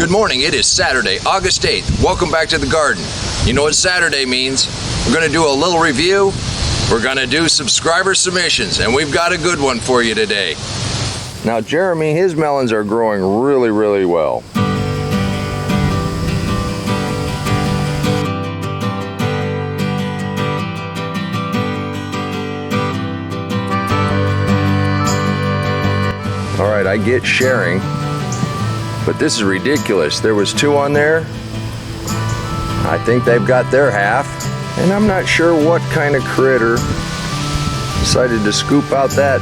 Good morning, it is Saturday, August 8th. Welcome back to the garden. You know what Saturday means? We're gonna do a little review. We're gonna do subscriber submissions, and we've got a good one for you today. Now Jeremy, his melons are growing really well. All right, I get sharing, but this is ridiculous. There was 2 on there. I think they've got their half, and I'm not sure what kind of critter decided to scoop out that,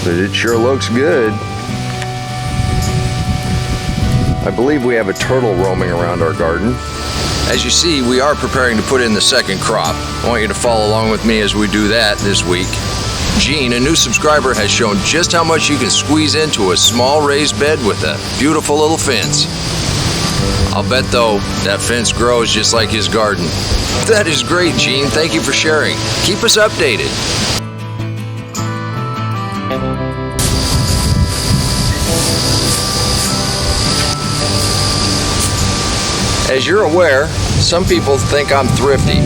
but it sure looks good. I believe we have a turtle roaming around our garden. As you see, we are preparing to put in the second crop. I want you to follow along with me as we do that this week. Gene, a new subscriber, has shown just how much you can squeeze into a small raised bed with a beautiful little fence. I'll bet, though, that fence grows just like his garden. That is great, Gene. Thank you for sharing. Keep us updated. As you're aware, some people think I'm thrifty.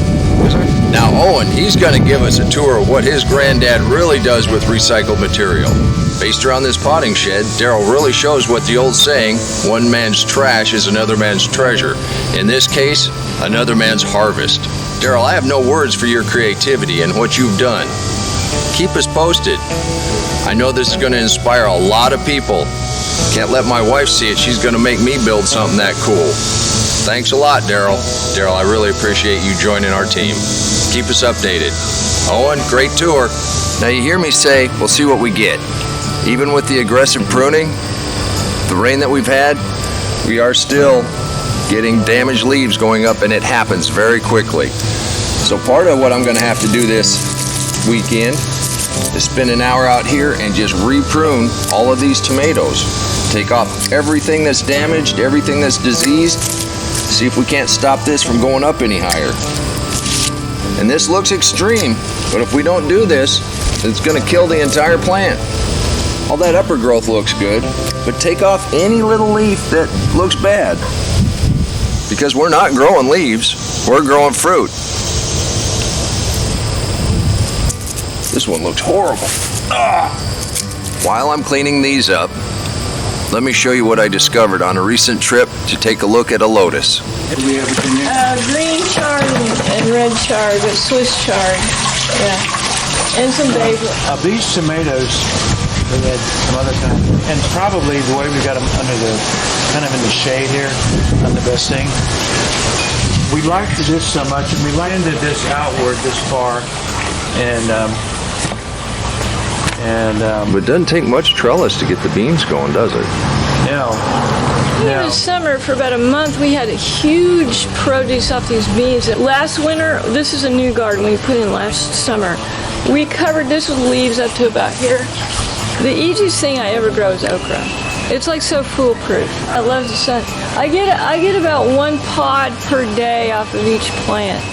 Now Owen, he's going to give us a tour of what his granddad really does with recycled material. Based around this potting shed, Daryl really shows what the old saying, one man's trash is another man's treasure. In this case, another man's harvest. Daryl, I have no words for your creativity and what you've done. Keep us posted. I know this is going to inspire a lot of people. Can't let my wife see it. She's going to make me build something that cool. Thanks a lot, Daryl. Daryl, I really appreciate you joining our team. Keep us updated. Owen, great tour. Now you hear me say, we'll see what we get. Even with the aggressive pruning, the rain that we've had, we are still getting damaged leaves going up, and it happens very quickly. So part of what I'm going to have to do this weekend is spend an hour out here and just re-prune all of these tomatoes. Take off everything that's damaged, everything that's diseased. See if we can't stop this from going up any higher. And this looks extreme, but if we don't do this, it's going to kill the entire plant. All that upper growth looks good, but take off any little leaf that looks bad. Because we're not growing leaves, we're growing fruit. This one looks horrible. While I'm cleaning these up, let me show you what I discovered on a recent trip to take a look at a lotus. Green chard and red chard, but Swiss chard, yeah, and some basil. These tomatoes, we had some other kind, and probably the way we got them under the, kind of in the shade here, not the best thing. We liked this so much, and we landed this outward this far, But it doesn't take much trellis to get the beans going, does it? No. This summer, for about a month, we had a huge produce off these beans. Last winter, this is a new garden we put in last summer. We covered this with leaves up to about here. The easiest thing I ever grow is okra. It's like so foolproof. I love the sun. I get about 1 pod per day off of each plant.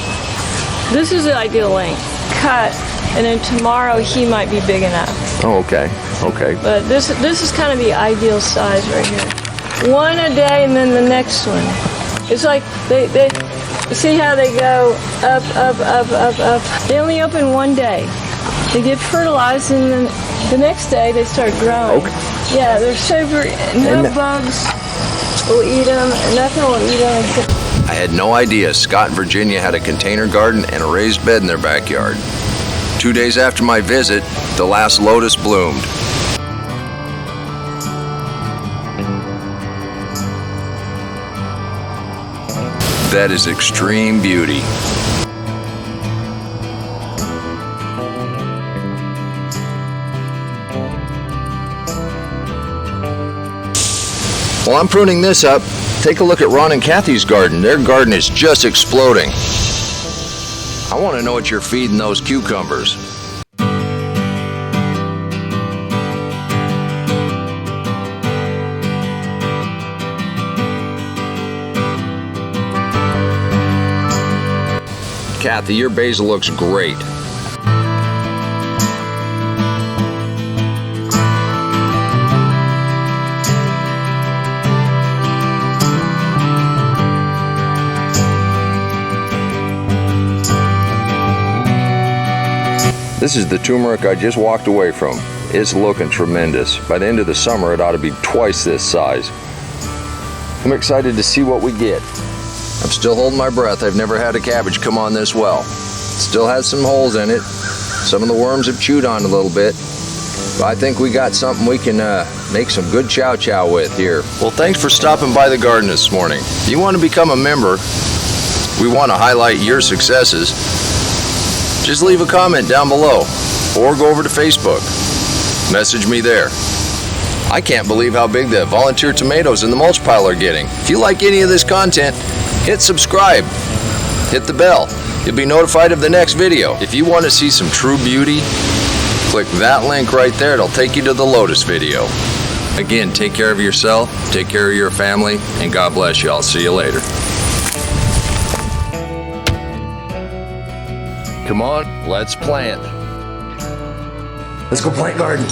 This is the ideal length. Cut, and then tomorrow he might be big enough. Oh, okay. But this is kind of the ideal size right here. 1 a day, and then the next one. It's like they see how they go up. They only open 1 day. They get fertilized, and then the next day they start growing. Okay. Yeah, they're super. No bugs will eat them. Nothing will eat them except. I had no idea Scott and Virginia had a container garden and a raised bed in their backyard. 2 days after my visit, the last lotus bloomed. That is extreme beauty. While I'm pruning this up, take a look at Ron and Kathy's garden. Their garden is just exploding. I want to know what you're feeding those cucumbers. Kathy, your basil looks great. This is the turmeric I just walked away from. It's looking tremendous. By the end of the summer, it ought to be twice this size. I'm excited to see what we get. I'm still holding my breath. I've never had a cabbage come on this well. Still has some holes in it. Some of the worms have chewed on a little bit. But I think we got something we can make some good chow chow with here. Well, thanks for stopping by the garden this morning. If you want to become a member, we want to highlight your successes. Just leave a comment down below or go over to Facebook. Message me there. I can't believe how big the volunteer tomatoes in the mulch pile are getting. If you like any of this content, hit subscribe. Hit the bell. You'll be notified of the next video. If you want to see some true beauty, click that link right there. It'll take you to the lotus video. Again, take care of yourself, take care of your family, and God bless you. I'll see you later. Come on, let's plant. Let's go plant garden.